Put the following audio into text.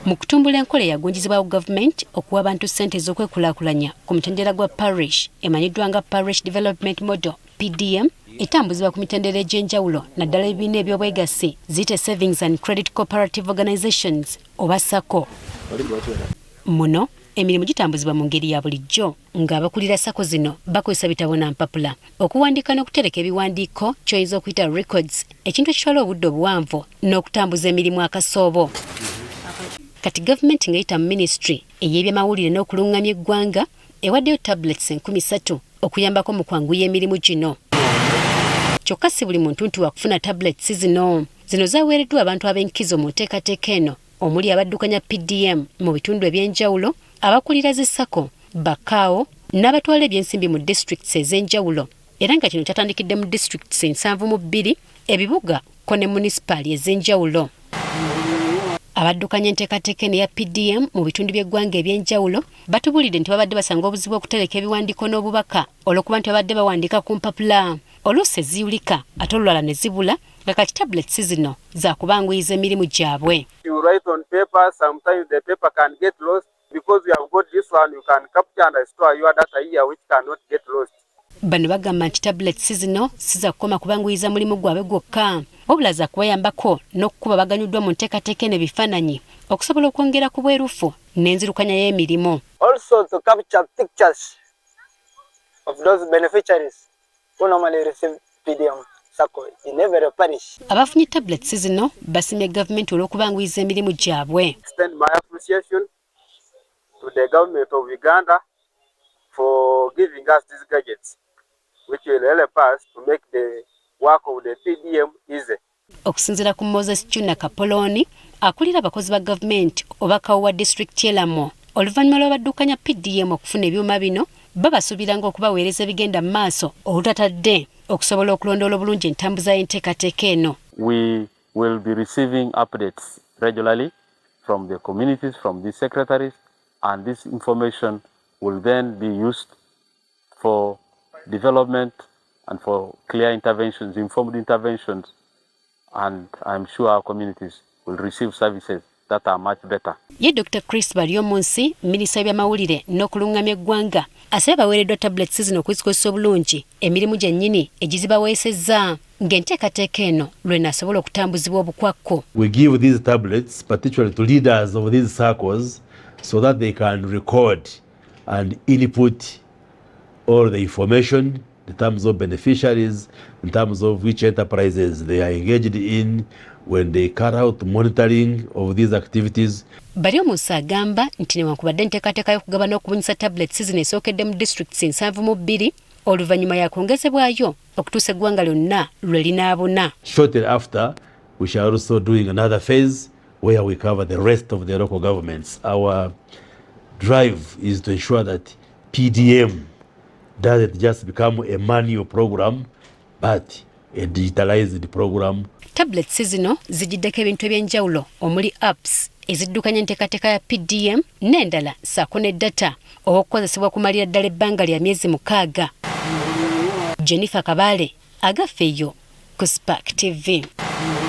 Mu kutumbula enkola yagunjizibwa government okuwa abantu ssente z'okwekulaakulanya ku mutendera gwa parish emanyiddwa nga Parish Development Model PDM etambuzibwa ku mitendera egy'enjawulo naddala ebibiina eby'obwegassi ziyite Savings and Credit Cooperative Organizations oba SACCO. Muno emirimu gitambuzibwa mu ngeri ya bulijjo ng'abakulira SACCO zino bakozesa bitabo na mpapula okuwandiika n'okutereka ebiwandiiko ky'oyinza okuyita records ekintu ekitwala obudde obuwanvu n'okutambuza emirimu akasoobo. Kati gavumenti ng'eyita mu ministry ey'ebyamawulire n'okulungamya eggwanga ewaddeyo tablets 3,000 okuyambako mu kwanguya emirimu gino. Kyokka si buli muntu nti wakufuna tablets zino zaaweereddwa abantu ab'enkizo mu nteekateeka eno omuli abaddukanya PDM mu bitundu eby'enjawulo, abakulira zi SACCO, bakaawo n'abatwala ebyensimbi mu districts ez'enjawulo, era nga kino kyatandikidde mu districts 72 ebibuga ko ne munisipaali ez'enjawulo. Abaddukanya enteekateeka eno ya PDM mu bitundu by'eggwanga eby'enjawulo batubulidde nti babadde basanga obuzibu okutereka ebiwandiiko n'obubaka olw'okuba nti babadde bawandiika ku mpapula oluusi eziyulika ate olulala ne zibula nga kati tablets zino za kubanguyiza emirimu gyabwe. You write on paper, sometimes the paper can get lost. Because you have got this one, you can capture and store your data here which cannot get lost. Bano bagamba nti tablets zino siza kukoma kubanguyiza mulimu gwabwe gwokka wabula za kubayambako n'okukuba baganyuddwa mu nteekateeka eno ebifaananyi okusobola okwongera ku bwerufu n'enzirukanya y'emirimu. Also to capture pictures of those beneficiaries who normally receive PDM SACCO in every parish. Abafunye tablets zino basimye gavumenti olw'okubanguyiza emirimu gyabwe. Extend my appreciation to the government of Uganda for giving us these gadgets, which will help us to make the work of the PDM easy. Okusinziira ku Moses Chuna Kapoloni akulira abakozi ba gavumenti obakawo wa district y'Elamu oluvannyuma lw'abaddukanya PDM okufuna ebyuma bino babasuubiranga okubaweereza ebigenda mu maaso olutatadde okusobola okulondoola obulungi entambuza y'enteekateeka eno. We will be receiving updates regularly from the communities, from the secretaries, and this information will then be used for development and for clear interventions, informed interventions, and I'm sure our communities will receive services that are much better. Ye Dr. Chris Baryomunsi, Minisita w'ebyamawulire n'okulungamya eggwanga, asaba baweereddwa tablets zino okuzikozesa obulungi emirimu gyennyini egizibaweesezza ng'enteekateeka eno lw'enaasobola okutambuzibwa obukwakku. We give these tablets particularly to leaders of these circles so that they can record and input all the information in terms of beneficiaries, in terms of which enterprises they are engaged in when they carry out monitoring of these activities. Baryomunsi agamba nti newankubadde enteekateeka y'okugaba n'okubunyisa tablets zino esookedde mu districts 72 oluvannyuma yakwongezebwayo okutuusa eggwanga lyonna lwe linaabuna. Shortly after, we shall also doing another phase where we cover the rest of the local governments. Our drive is to ensure that PDM doesn't just become a manual program, but a digitalized program. Tablets zino zijiddeko ebintu eby'enjawulo omuli apps eziddukanya enteekateeka ya PDM n'endala ssaako ne data okukozesebwa kumalira ddala ebbanga lya myezi 6. Jennifer Kabale agafeeyo ku Spark TV.